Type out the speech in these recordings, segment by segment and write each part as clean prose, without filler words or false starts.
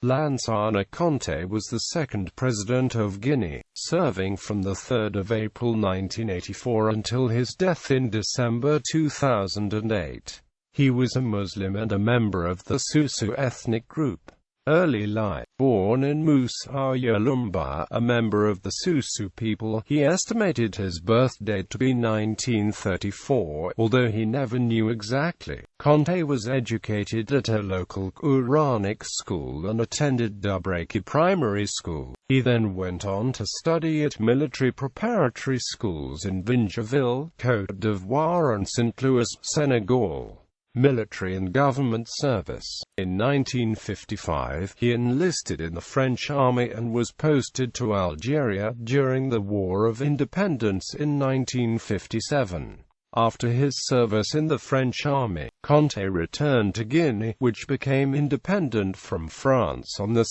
Lansana Conté was the second President of Guinea, serving from 3 April 1984 until his death in December 2008. He was a Muslim and a member of the Susu ethnic group. Early life. Born in Musa Yalumba, a member of the Susu people, he estimated his birth date to be 1934, although he never knew exactly. Conté was educated at a local Quranic school and attended Dubraki Primary School. He then went on to study at military preparatory schools in Vingeville, Côte d'Ivoire and St. Louis, Senegal. Military and government service. In 1955, he enlisted in the French army and was posted to Algeria during the War of Independence in 1957. After his service in the French army, Conté returned to Guinea, which became independent from France on 2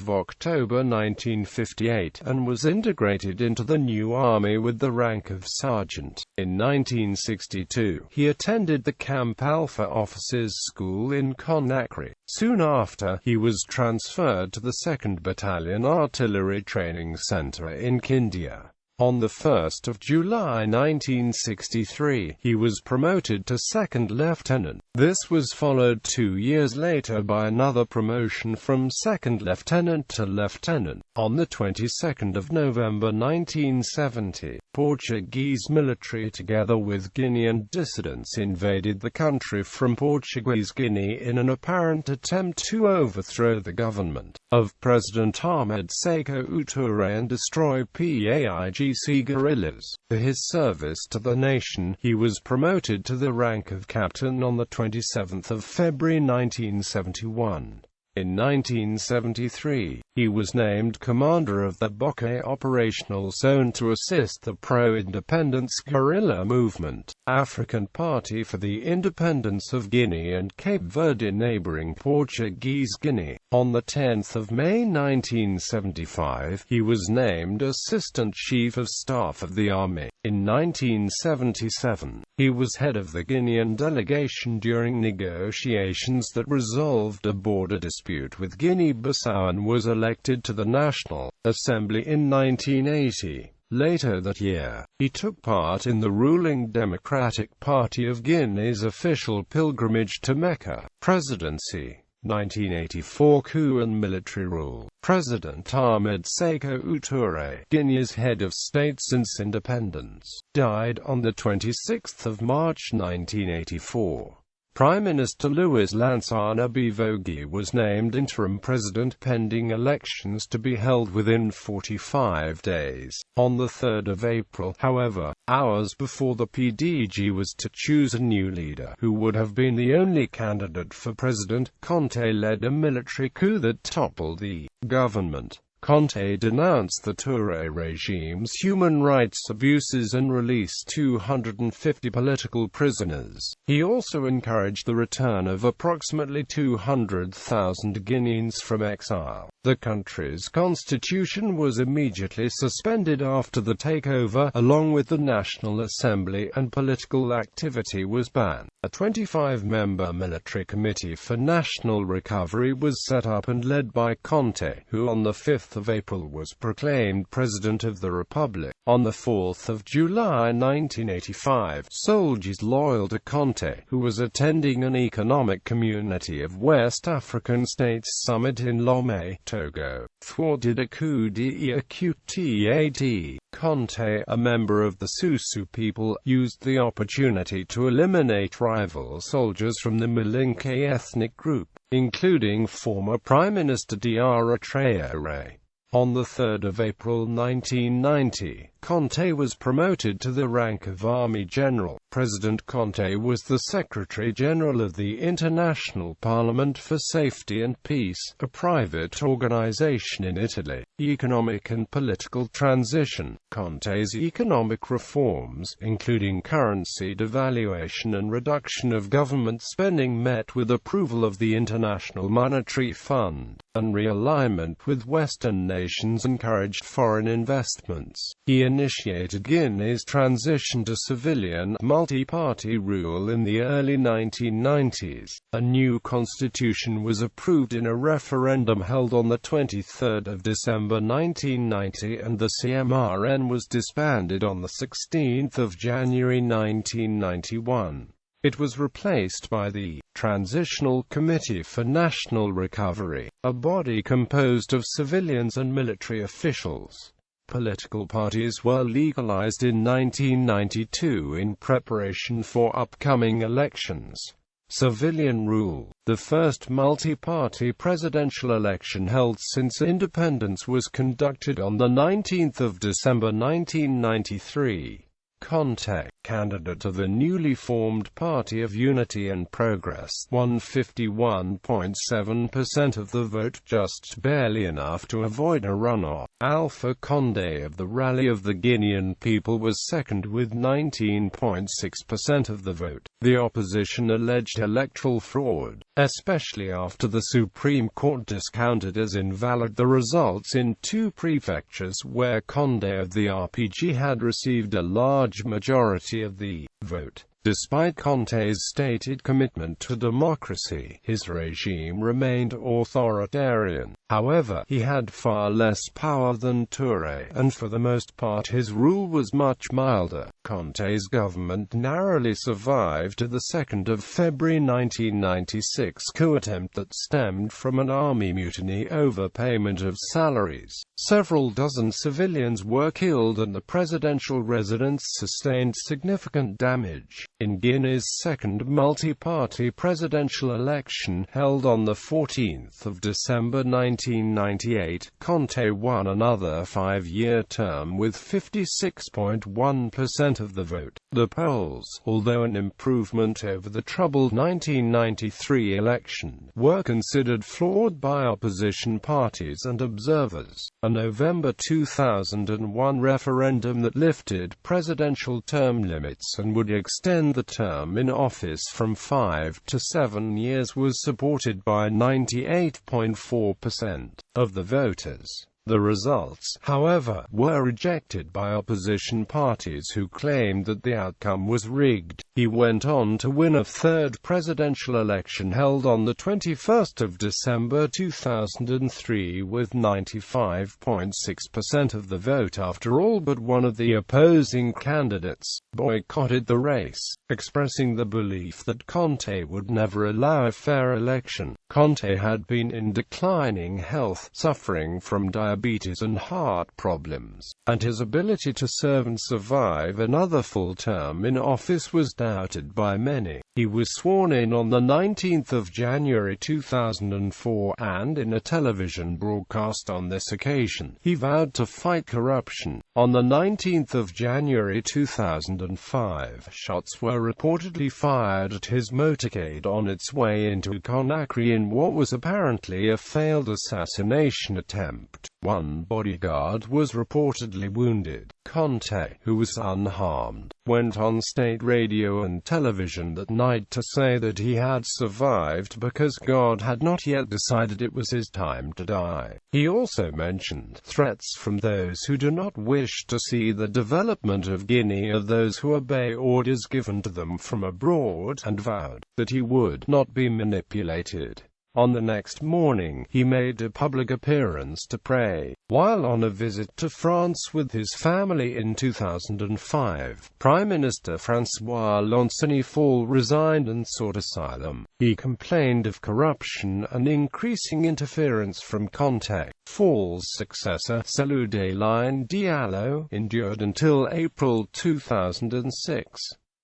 October 1958, and was integrated into the new army with the rank of sergeant. In 1962, he attended the Camp Alpha Officers School in Conakry. Soon after, he was transferred to the 2nd Battalion Artillery Training Center in Kindia. On 1 July 1963, he was promoted to second lieutenant. This was followed 2 years later by another promotion from second lieutenant to lieutenant. On the 22nd of November 1970, Portuguese military together with Guinean dissidents invaded the country from Portuguese Guinea in an apparent attempt to overthrow the government of President Ahmed Sékou Touré and destroy PAIGC guerrillas. For his service to the nation, he was promoted to the rank of captain on the 27th of February 1971. In 1973, he was named commander of the Bokeh Operational Zone to assist the pro-independence guerrilla movement, African Party for the Independence of Guinea and Cape Verde neighboring Portuguese Guinea. On 10 May 1975, he was named Assistant Chief of Staff of the Army. In 1977, he was head of the Guinean delegation during negotiations that resolved a border dispute with Guinea-Bissau and was elected to the National Assembly in 1980. Later that year, he took part in the ruling Democratic Party of Guinea's official pilgrimage to Mecca. Presidency. 1984 coup and military rule. President Ahmed Sékou Touré, Guinea's head of state since independence, died on 26 March 1984. Prime Minister Louis Lansana Conté was named interim president pending elections to be held within 45 days. On 3 April, however, hours before the PDG was to choose a new leader, who would have been the only candidate for president, Conté led a military coup that toppled the government. Conté denounced the Touré regime's human rights abuses and released 250 political prisoners. He also encouraged the return of approximately 200,000 Guineans from exile. The country's constitution was immediately suspended after the takeover, along with the National Assembly, and political activity was banned. A 25-member military committee for national recovery was set up and led by Conté, who on 5 April was proclaimed President of the Republic. On 4 July 1985, soldiers loyal to Conté, who was attending an economic community of West African states summit in Lomé, Togo, thwarted a coup d'état. Conté, a member of the Susu people, used the opportunity to eliminate rival soldiers from the Malinké ethnic group, including former Prime Minister Diarra Traoré. On 3 April 1990, Conté was promoted to the rank of Army General. President Conté was the Secretary-General of the International Parliament for Safety and Peace, a private organization in Italy. Economic and political transition. Conté's economic reforms, including currency devaluation and reduction of government spending, met with approval of the International Monetary Fund, and realignment with Western nations encouraged foreign investments. He initiated Guinea's transition to civilian, multi-party rule in the early 1990s. A new constitution was approved in a referendum held on the 23rd of December 1990, and the CMRN was disbanded on the 16th of January 1991. It was replaced by the Transitional Committee for National Recovery, a body composed of civilians and military officials. Political parties were legalized in 1992 in preparation for upcoming elections. Civilian rule. The first multi-party presidential election held since independence was conducted on the 19th of December 1993. Conté, candidate of the newly formed Party of Unity and Progress, won 51.7% of the vote, just barely enough to avoid a runoff. Alpha Condé of the Rally of the Guinean People was second with 19.6% of the vote. The opposition alleged electoral fraud, especially after the Supreme Court discounted as invalid the results in two prefectures where Condé of the RPG had received a large majority of the vote. Despite Conté's stated commitment to democracy, his regime remained authoritarian. However, he had far less power than Touré, and for the most part his rule was much milder. Conté's government narrowly survived to the 2nd of February 1996 coup attempt that stemmed from an army mutiny over payment of salaries. Several dozen civilians were killed and the presidential residence sustained significant damage. In Guinea's second multi-party presidential election, held on the 14th of December 1998, Conté won another 5-year term with 56.1% of the vote. The polls, although an improvement over the troubled 1993 election, were considered flawed by opposition parties and observers. A November 2001 referendum that lifted presidential term limits and would extend the term in office from 5 to 7 years was supported by 98.4% of the voters. The results, however, were rejected by opposition parties who claimed that the outcome was rigged. He went on to win a third presidential election held on the 21st of December 2003 with 95.6% of the vote after all but one of the opposing candidates boycotted the race, expressing the belief that Conté would never allow a fair election. Conté had been in declining health, suffering from diabetes and heart problems, and his ability to serve and survive another full term in office was doubted by many. He was sworn in on the 19th of January 2004, and in a television broadcast on this occasion, he vowed to fight corruption. On the 19th of January 2005, shots were reportedly fired at his motorcade on its way into Conakry in what was apparently a failed assassination attempt. One bodyguard was reportedly wounded. Conté, who was unharmed, went on state radio and television that night to say that he had survived because God had not yet decided it was his time to die. He also mentioned threats from those who do not wish to see the development of Guinea of those who obey orders given to them from abroad, and vowed that he would not be manipulated. On the next morning, he made a public appearance to pray. While on a visit to France with his family in 2005, Prime Minister François Lansana resigned and sought asylum. He complained of corruption and increasing interference from Conté. Fall's successor, Cellou Dalein Diallo, endured until April 2006.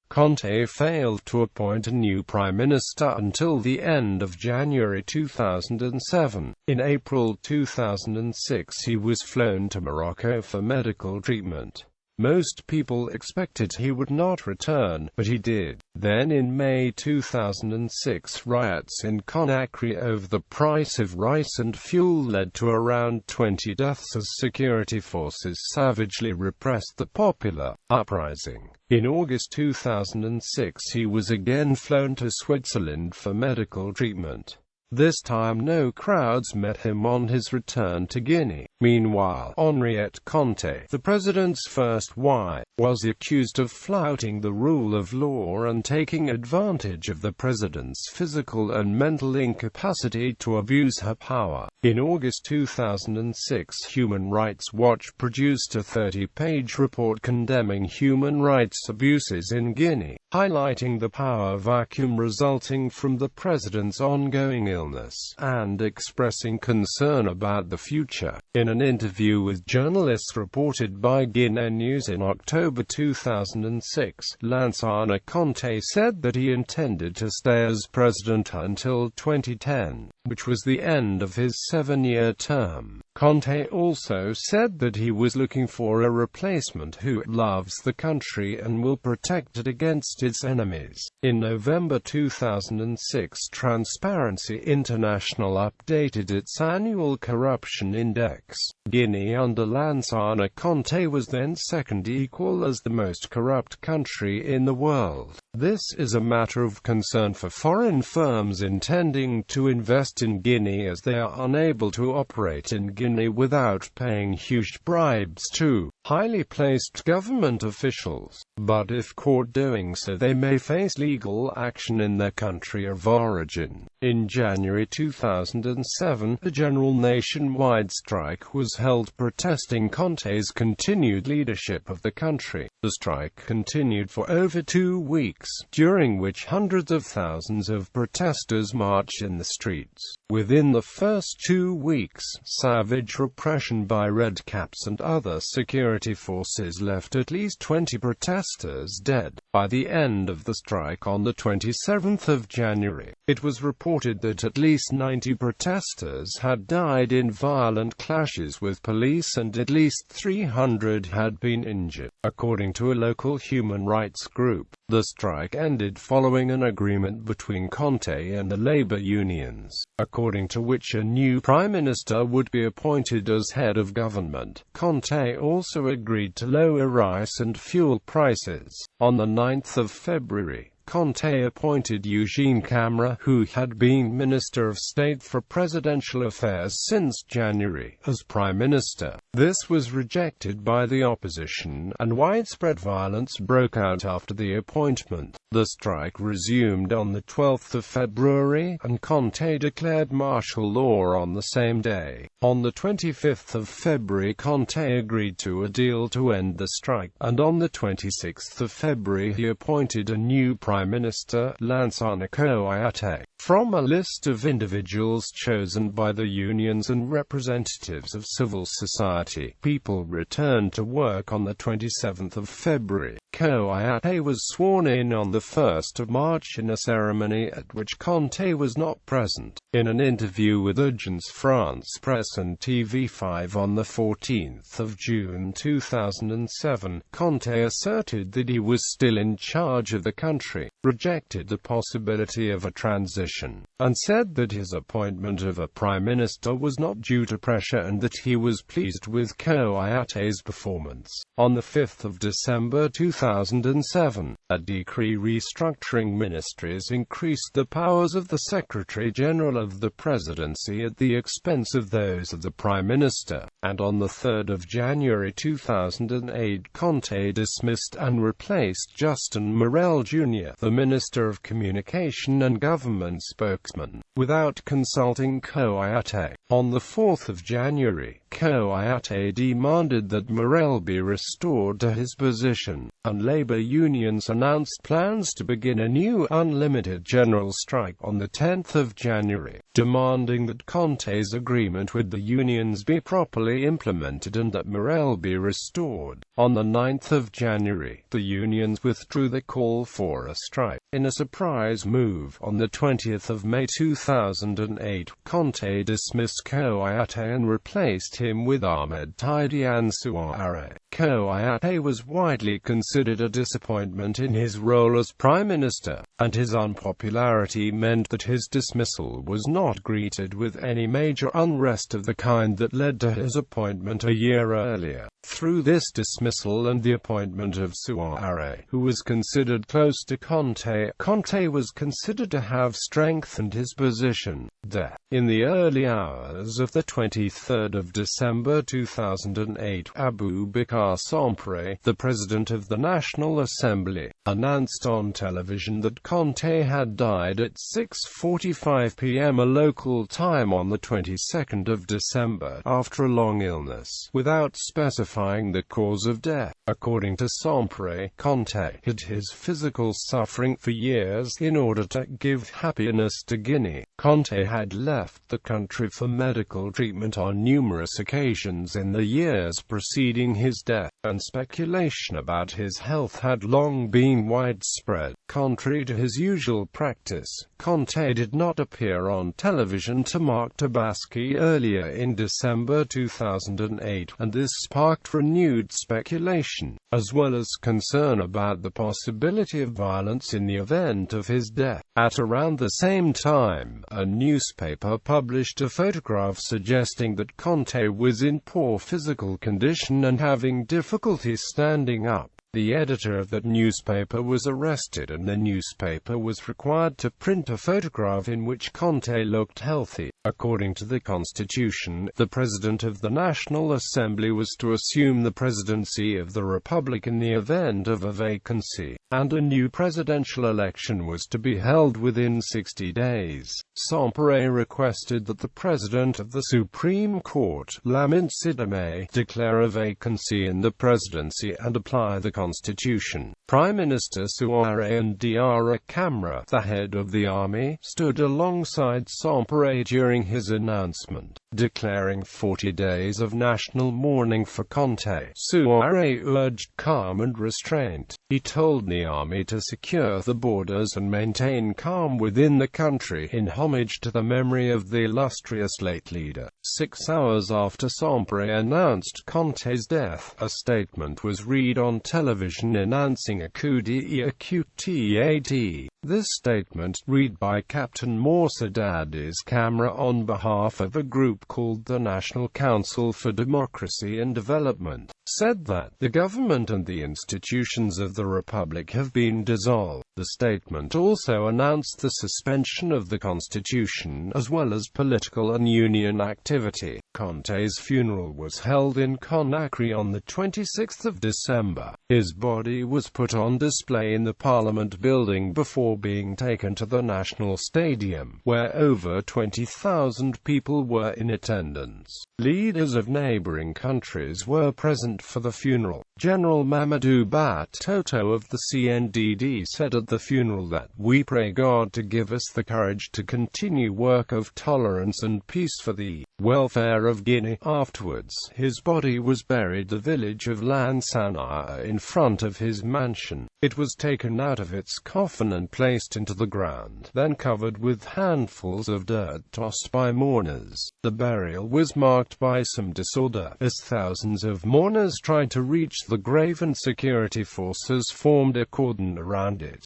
Conté failed to appoint a new prime minister until the end of January 2007. In April 2006 he was flown to Morocco for medical treatment. Most people expected he would not return, but he did. Then in May 2006, riots in Conakry over the price of rice and fuel led to around 20 deaths as security forces savagely repressed the popular uprising. In August 2006 he was again flown to Switzerland for medical treatment. This time no crowds met him on his return to Guinea. Meanwhile, Henriette Conté, the president's first wife, was accused of flouting the rule of law and taking advantage of the president's physical and mental incapacity to abuse her power. In August 2006, Human Rights Watch produced a 30-page report condemning human rights abuses in Guinea, highlighting the power vacuum resulting from the president's ongoing illness, and expressing concern about the future. In an interview with journalists reported by Guinea News in October 2006, Lansana Conté said that he intended to stay as president until 2010, which was the end of his 7-year term. Conté also said that he was looking for a replacement who loves the country and will protect it against its enemies. In November 2006, Transparency International updated its annual corruption index. Guinea under Lansana Conté was then second equal as the most corrupt country in the world. This is a matter of concern for foreign firms intending to invest in Guinea, as they are unable to operate in Guinea without paying huge bribes to highly placed government officials. But if caught doing so, they may face legal action in their country of origin. In January 2007, a general nationwide strike was held protesting Conté's continued leadership of the country. The strike continued for over 2 weeks, during which hundreds of thousands of protesters marched in the streets. Within the first 2 weeks, savage repression by redcaps and other security forces left at least 20 protesters dead. By the end of the strike on the 27th of January, it was reported that at least 90 protesters had died in violent clashes with police and at least 300 had been injured, according to a local human rights group. The strike ended following an agreement between Conté and the labor unions, according to which a new prime minister would be appointed as head of government. Conté also agreed to lower rice and fuel prices. On the 9th of February, Conté appointed Eugene Camara, who had been Minister of State for Presidential Affairs since January, as Prime Minister. This was rejected by the opposition, and widespread violence broke out after the appointment. The strike resumed on the 12th of February, and Conté declared martial law on the same day. On the 25th of February, Conté agreed to a deal to end the strike, and on the 26th of February he appointed a new Prime Minister, Lansana Conté, from a list of individuals chosen by the unions and representatives of civil society. People returned to work on the 27th of February. Conté was sworn in on the 1st of March in a ceremony at which Conté was not present. In an interview with Agence France Presse and TV5 on the 14th of June 2007, Conté asserted that he was still in charge of the country, rejected the possibility of a transition, and said that his appointment of a prime minister was not due to pressure and that he was pleased with Conté's performance. On the 5th of December 2007, a decree restructuring ministries increased the powers of the Secretary-General of the Presidency at the expense of those of the Prime Minister, and on the 3rd of January 2008, Conté dismissed and replaced Justin Morel Jr., the Minister of Communication and Government spokesman, without consulting Conté. On the 4th of January, Conté demanded that Morel be restored to his position, and labor unions announced plans to begin a new unlimited general strike on the 10th of January, demanding that Conté's agreement with the unions be properly implemented and that Morel be restored. On the 9th of January, the unions withdrew the call for a strike. In a surprise move, on the 20th of May 2008, Conté dismissed Conté and replaced him with Ahmed Tidiane Souare. Conté was widely considered a disappointment in his role as Prime Minister. and his unpopularity meant that his dismissal was not greeted with any major unrest of the kind that led to his appointment a year earlier. Through this dismissal and the appointment of Susu, who was considered close to Conté, Conté was considered to have strengthened his position there. In the early hours of the 23rd of December 2008, Abubakar Sampare, the President of the National Assembly, announced on television that Conté had died at 6:45 p.m. a local time on the 22nd of December, after a long illness, without specifying the cause of death. According to Sampare, Conté hid his physical suffering for years in order to give happiness to Guinea. Conté had left the country for medical treatment on numerous occasions in the years preceding his death, and speculation about his health had long been widespread. Contrary to his usual practice, Conté did not appear on television to mark Tabaski earlier in December 2008, and this sparked renewed speculation, as well as concern about the possibility of violence in the event of his death. At around the same time, a newspaper published a photograph suggesting that Conté was in poor physical condition and having difficulty standing up. The editor of that newspaper was arrested, and the newspaper was required to print a photograph in which Conté looked healthy. According to the Constitution, the President of the National Assembly was to assume the presidency of the Republic in the event of a vacancy, and a new presidential election was to be held within 60 days. Sampare requested that the President of the Supreme Court, Lansana Conté, declare a vacancy in the presidency and apply the Constitution. Prime Minister Susu and Diarra Camara, the head of the army, stood alongside Sampare during his announcement, declaring 40 days of national mourning for Conté. Susu urged calm and restraint. He told the army to secure the borders and maintain calm within the country, in homage to the memory of the illustrious late leader. 6 hours after Sampare announced Conté's death, a statement was read on television announcing a coup d'état. This statement, read by Captain Morsa Daddy's camera on behalf of a group called the National Council for Democracy and Development, said that the government and the institutions of the Republic have been dissolved. The statement also announced the suspension of the Constitution, as well as political and union activity. Conté's funeral was held in Conakry on the 26th of December. His body was put on display in the Parliament building before being taken to the National Stadium, where over 20,000 people were in attendance. Leaders of neighboring countries were present for the funeral. General Mamadou Batoto of the CNDD said at the funeral that, "We pray God to give us the courage to continue work of tolerance and peace for the welfare of Guinea." Afterwards, his body was buried in the village of Lansana in front of his mansion. It was taken out of its coffin and placed into the ground, then covered with handfuls of dirt tossed by mourners. The burial was marked by some disorder, as thousands of mourners tried to reach the grave and security forces formed a cordon around it.